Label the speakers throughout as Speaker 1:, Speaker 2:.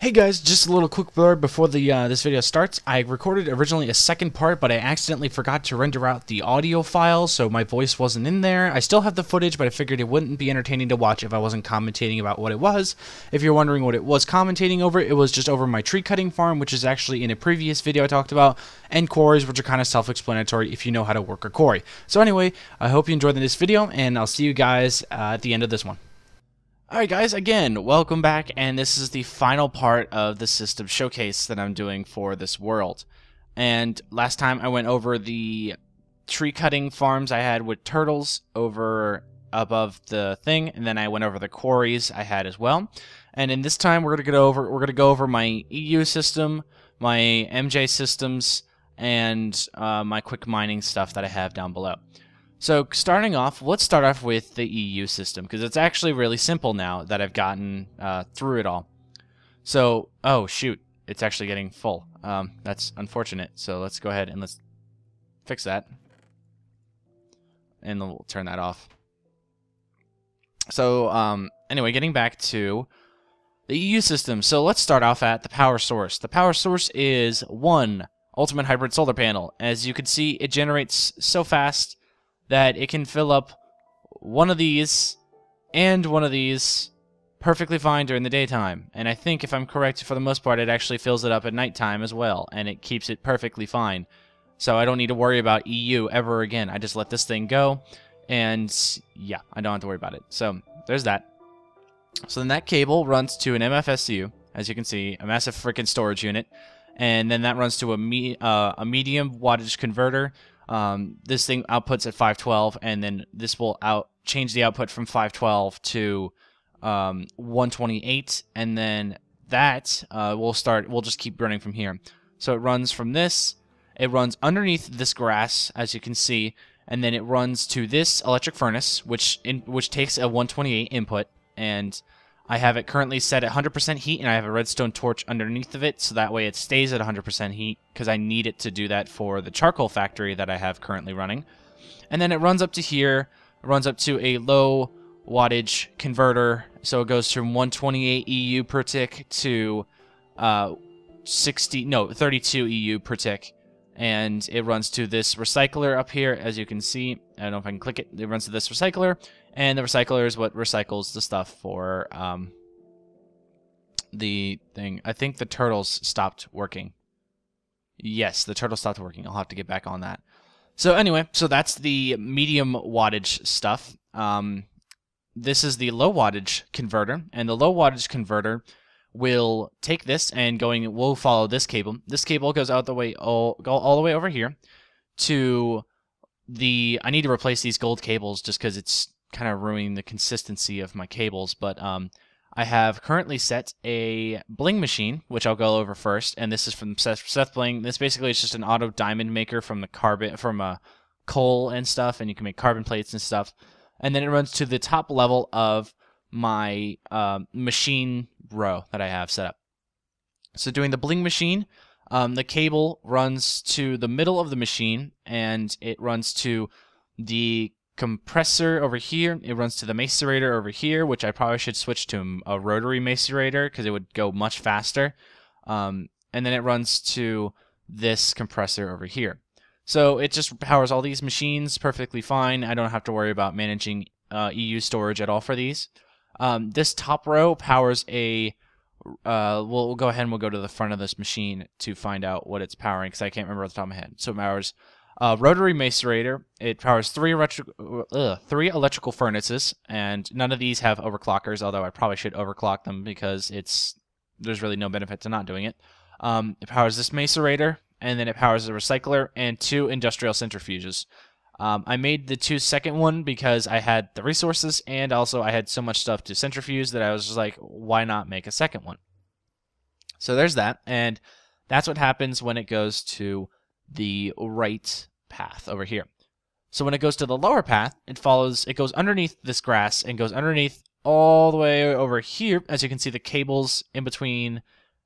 Speaker 1: Hey guys, just a little quick blurb before this video starts. I recorded originally a second part, but I accidentally forgot to render out the audio file, so my voice wasn't in there. I still have the footage, but I figured it wouldn't be entertaining to watch if I wasn't commentating about what it was. If you're wondering what it was commentating over, it was just over my tree cutting farm, which is actually in a previous video I talked about, and quarries, which are kind of self-explanatory if you know how to work a quarry. So anyway, I hope you enjoyed this video, and I'll see you guys at the end of this one. Alright guys, again, welcome back, and this is the final part of the system showcase that I'm doing for this world. And last time I went over the tree cutting farms I had with turtles over above the thing, and then I went over the quarries I had as well. And in this time we're gonna go over my EU system, my MJ systems, and my quick mining stuff that I have down below. So starting off, let's start off with the EU system, because it's actually really simple now that I've gotten through it all. So, oh shoot, it's actually getting full. That's unfortunate, so let's go ahead and let's fix that. And then we'll turn that off. So, anyway, getting back to the EU system. So let's start off at the power source. The power source is one ultimate hybrid solar panel. As you can see, it generates so fast that it can fill up one of these and one of these perfectly fine during the daytime. And I think, if I'm correct, for the most part, it actually fills it up at nighttime as well, and it keeps it perfectly fine. So I don't need to worry about EU ever again. I just let this thing go, and yeah, I don't have to worry about it. So there's that. So then that cable runs to an MFSU, as you can see, a massive freaking storage unit, and then that runs to a medium wattage converter. This thing outputs at 512, and then this will change the output from 512 to 128, and then that we'll just keep running from here. So it runs from this, it runs underneath this grass, as you can see, and then it runs to this electric furnace, which takes a 128 input, and I have it currently set at 100% heat, and I have a redstone torch underneath of it, so that way it stays at 100% heat, because I need it to do that for the charcoal factory that I have currently running. And then it runs up to here, it runs up to a low wattage converter, so it goes from 128 EU per tick to 32 EU per tick. And it runs to this recycler up here, as you can see. I don't know if I can click it. It runs to this recycler, and the recycler is what recycles the stuff for the thing. I think the turtles stopped working. Yes, the turtle stopped working. I'll have to get back on that. So anyway, so that's the medium wattage stuff. This is the low wattage converter, and the low wattage converter will take this and we'll follow this cable. This cable goes out the way, all the way over here to I need to replace these gold cables just because it's kind of ruining the consistency of my cables, but I have currently set a bling machine, which I'll go over first, and this is from Seth Bling. This basically is just an auto diamond maker from coal and stuff, and you can make carbon plates and stuff. And then it runs to the top level of my machine row that I have set up. So doing the bling machine, the cable runs to the middle of the machine, and it runs to the compressor over here. It runs to the macerator over here, which I probably should switch to a rotary macerator because it would go much faster. And then it runs to this compressor over here. So it just powers all these machines perfectly fine. I don't have to worry about managing EU storage at all for these. This top row powers a we'll go ahead and we'll go to the front of this machine to find out what it's powering, because I can't remember off the top of my head. So it powers rotary macerator. It powers three electrical furnaces, and none of these have overclockers, although I probably should overclock them because there's really no benefit to not doing it. It powers this macerator, and then it powers the recycler and 2 industrial centrifuges. I made the second one because I had the resources, and also I had so much stuff to centrifuge that I was just like, why not make a second one? So there's that, and that's what happens when it goes to the right path over here. So when it goes to the lower path, it goes underneath this grass and goes underneath all the way over here. As you can see, the cables in between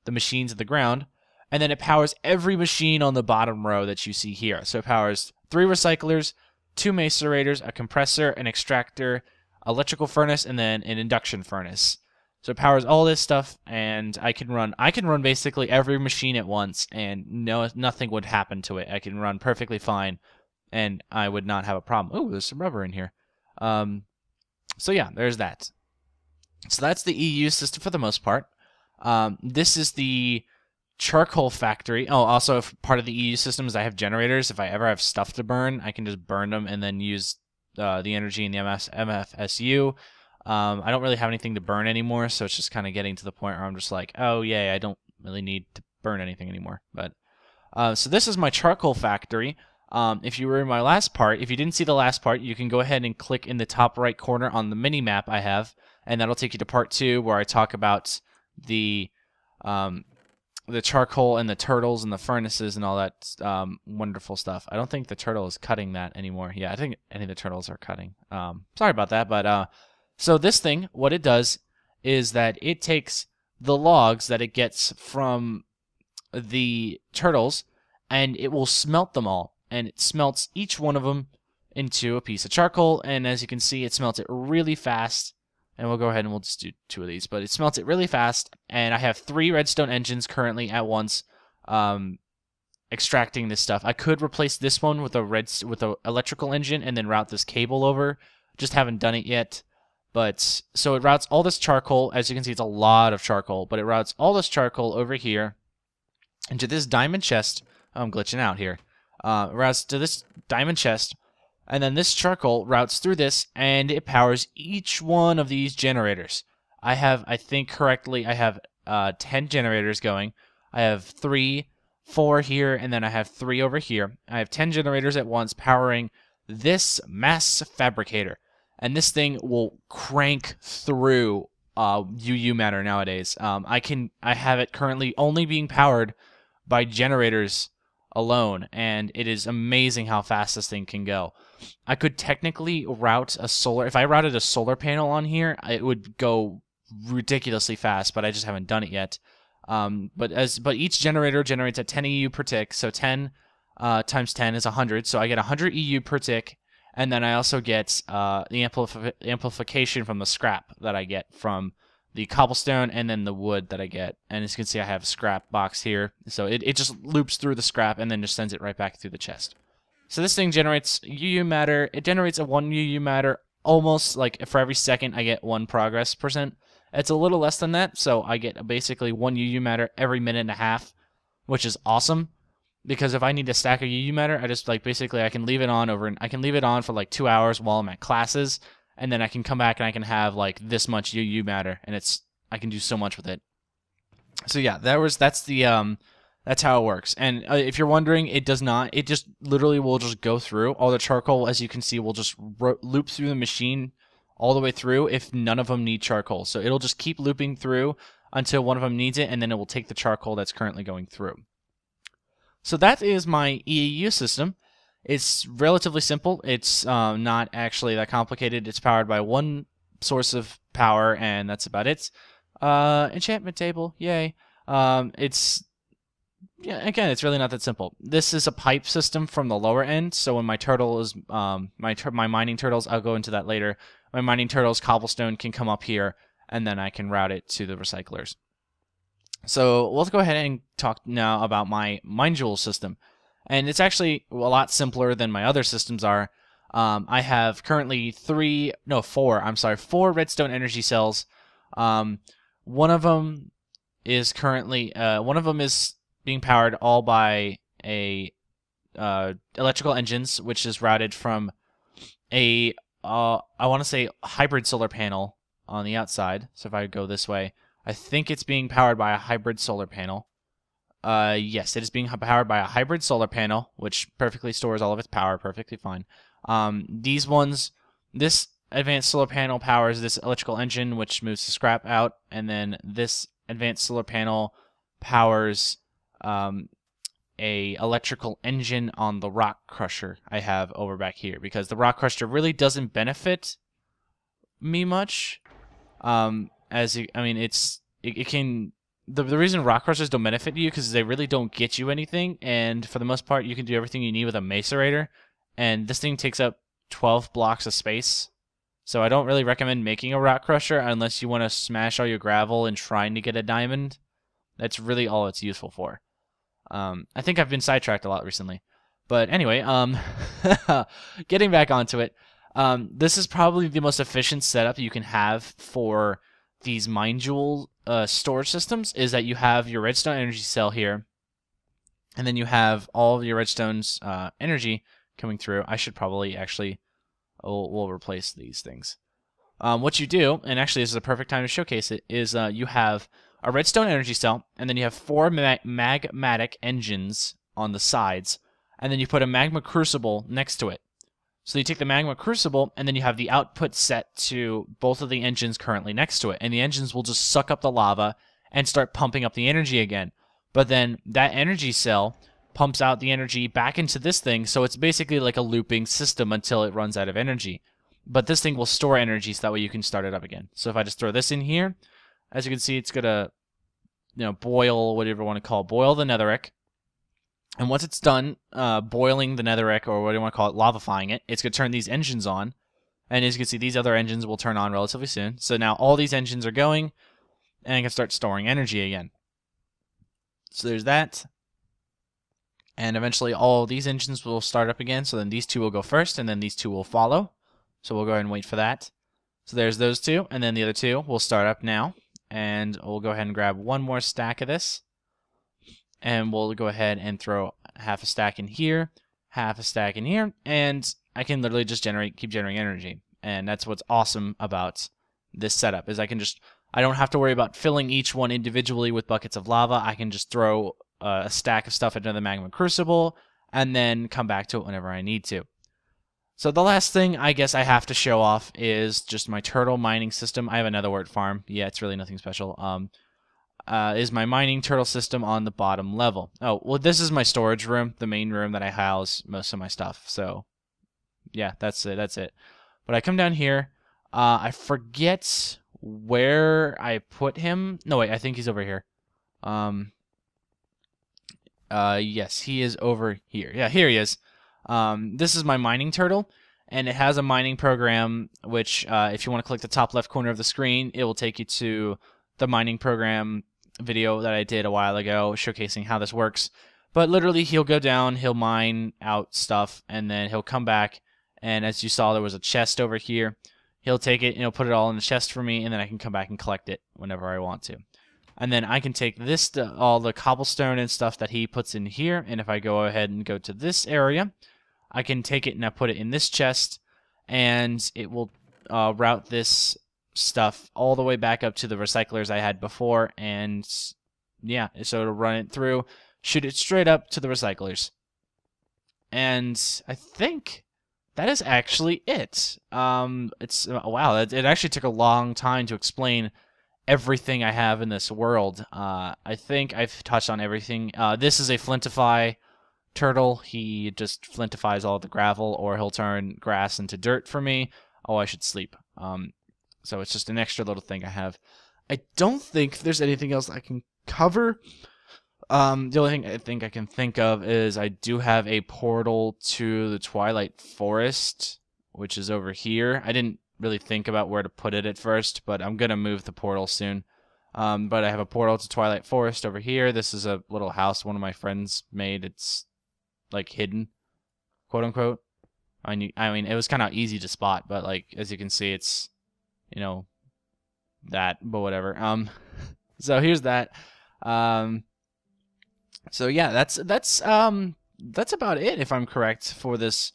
Speaker 1: the machines and the ground, and then it powers every machine on the bottom row that you see here. So it powers 3 recyclers, 2 macerators, a compressor, an extractor, electrical furnace, and then an induction furnace. So it powers all this stuff, and I can run basically every machine at once, and nothing would happen to it. I can run perfectly fine, and I would not have a problem. Oh, there's some rubber in here. So yeah, there's that. So that's the EU system for the most part. This is the charcoal factory. Oh, also part of the EU system is I have generators. If I ever have stuff to burn, I can just burn them and then use the energy in the MFSU. I don't really have anything to burn anymore, so it's just kind of getting to the point where I'm just like, oh yeah, I don't really need to burn anything anymore. But so this is my charcoal factory. If you were in my last part, if you didn't see the last part, you can go ahead and click in the top right corner on the mini map I have, and that'll take you to part 2 where I talk about the charcoal and the turtles and the furnaces and all that wonderful stuff. I don't think the turtle is cutting that anymore. Yeah, I think any of the turtles are cutting. Sorry about that, but so this thing, what it does is that it takes the logs that it gets from the turtles, and it will smelt them all. And it smelts each one of them into a piece of charcoal. And as you can see, it smelts it really fast. And we'll go ahead and we'll just do 2 of these. But it smelts it really fast. And I have 3 redstone engines currently at once extracting this stuff. I could replace this one with a electrical engine and then route this cable over. Just haven't done it yet. But so it routes all this charcoal. As you can see, it's a lot of charcoal. But it routes all this charcoal over here into this diamond chest. Oh, I'm glitching out here. Routes to this diamond chest, and then this charcoal routes through this, and it powers each one of these generators. I think correctly, I have 10 generators going. I have 3, 4 here, and then I have 3 over here. I have 10 generators at once powering this mass fabricator, and this thing will crank through UU matter nowadays. I have it currently only being powered by generators alone, and it is amazing how fast this thing can go. I could technically route a solar, if I routed a solar panel on here, it would go ridiculously fast, but I just haven't done it yet. But each generator generates at 10 EU per tick, so 10 times 10 is 100, so I get 100 EU per tick, and then I also get the amplification from the scrap that I get from the cobblestone and then the wood that I get. And as you can see, I have a scrap box here. So it just loops through the scrap and then just sends it right back through the chest. So this thing generates UU matter. It generates a 1 UU matter almost like for every second I get 1 progress percent. It's a little less than that, so I get basically 1 UU matter every minute and a half, which is awesome. Because if I need to stack a UU matter, I just basically I can leave it on I can leave it on for like 2 hours while I'm at classes. And then I can come back and I can have like this much UU matter, and I can do so much with it. So yeah, that's how it works. And if you're wondering, it does not. It just literally will just go through. All the charcoal, as you can see, will just loop through the machine all the way through if none of them need charcoal. So it'll just keep looping through until one of them needs it, and then it will take the charcoal that's currently going through. So that is my EAU system. It's relatively simple. It's not actually that complicated. It's powered by 1 source of power, and that's about it. Enchantment table, yay. It's really not that simple. This is a pipe system from the lower end, so when my turtle is my mining turtles, I'll go into that later. My mining turtles cobblestone can come up here, and then I can route it to the recyclers. So let's go ahead and talk now about my mine jewel system. And it's actually a lot simpler than my other systems are. I have currently 4 redstone energy cells. One of them is currently being powered all by a electrical engines, which is routed from a I want to say hybrid solar panel on the outside. So if I go this way, I think it's being powered by a hybrid solar panel. Yes, it is being powered by a hybrid solar panel, which perfectly stores all of its power perfectly fine. This advanced solar panel powers this electrical engine, which moves the scrap out, and then this advanced solar panel powers a electrical engine on the rock crusher I have over back here, because the rock crusher really doesn't benefit me much. The reason rock crushers don't benefit you because they really don't get you anything, and for the most part you can do everything you need with a macerator, and this thing takes up 12 blocks of space, So I don't really recommend making a rock crusher unless you want to smash all your gravel and trying to get a diamond. That's really all it's useful for. I think I've been sidetracked a lot recently. But anyway, getting back onto it, this is probably the most efficient setup you can have for these mine jewel storage systems, is that you have your redstone energy cell here, and then you have all of your redstone's energy coming through. I should probably actually, we'll replace these things. What you do, and actually this is a perfect time to showcase it, is you have a redstone energy cell, and then you have 4 magmatic engines on the sides, and then you put a magma crucible next to it. So you take the magma crucible, and then you have the output set to both of the engines currently next to it, and the engines will just suck up the lava and start pumping up the energy again. But then that energy cell pumps out the energy back into this thing, so it's basically like a looping system until it runs out of energy. But this thing will store energy, so that way you can start it up again. So if I just throw this in here, as you can see, it's gonna, boil, whatever you want to call it, boil the netherrack. And once it's done boiling the netherrack, or what do you want to call it, lavifying it, it's going to turn these engines on. And as you can see, these other engines will turn on relatively soon. So now all these engines are going, and I can start storing energy again. So there's that. And eventually all these engines will start up again. So then these two will go first, and then these two will follow. So we'll go ahead and wait for that. So there's those two, and then the other two will start up now. And we'll go ahead and grab one more stack of this. And we'll go ahead and throw half a stack in here, half a stack in here, and I can literally just keep generating energy. And that's what's awesome about this setup, is I don't have to worry about filling each one individually with buckets of lava. I can just throw a stack of stuff into the magma crucible and then come back to it whenever I need to. So the last thing I guess I have to show off is just my turtle mining system. I have another word farm. Yeah, it's really nothing special. Is my mining turtle system on the bottom level. Oh, well, this is my storage room, the main room that I house most of my stuff. So, yeah, that's it. But I come down here. I forget where I put him. No, wait, I think he's over here. Yes, he is over here. Yeah, here he is. This is my mining turtle, and it has a mining program, which, if you want to click the top left corner of the screen, it will take you to the mining program video that I did a while ago showcasing how this works. But literally, he'll go down, he'll mine out stuff, and then he'll come back, and as you saw, there was a chest over here. He'll take it and he'll put it all in the chest for me, and then I can come back and collect it whenever I want to. And then I can take this, all the cobblestone and stuff that he puts in here, and if I go ahead and go to this area, I can take it and I put it in this chest, and it will route this stuff all the way back up to the recyclers I had before, and yeah, so it'll run it through, shoot it straight up to the recyclers. And I think that is actually it. It's wow, it actually took a long time to explain everything I have in this world. I think I've touched on everything. This is a flintify turtle. He just flintifies all the gravel, or he'll turn grass into dirt for me. Oh, I should sleep. So it's just an extra little thing I have. I don't think there's anything else I can cover. The only thing I think I can think of is I do have a portal to the Twilight Forest, which is over here. I didn't really think about where to put it at first, but I'm going to move the portal soon. But I have a portal to Twilight Forest over here. This is a little house one of my friends made. It's like hidden, quote unquote. I mean, it was kind of easy to spot, but like as you can see, it's that, but whatever. So here's that. So yeah, that's about it, if I'm correct, for this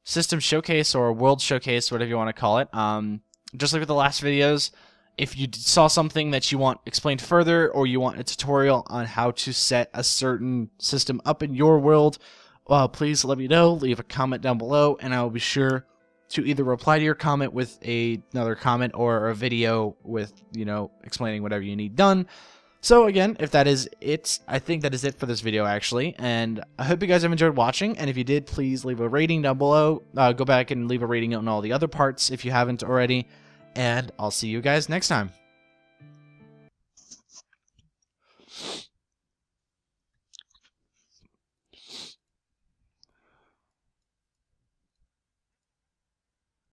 Speaker 1: system showcase or world showcase, whatever you want to call it. Just like with the last videos, if you saw something that you want explained further, or you want a tutorial on how to set a certain system up in your world, please let me know. Leave a comment down below, and I will be sure to either reply to your comment with another comment or a video with, explaining whatever you need done. So again, if that is it, I think that is it for this video, actually. And I hope you guys have enjoyed watching. And if you did, please leave a rating down below. Go back and leave a rating on all the other parts if you haven't already. And I'll see you guys next time.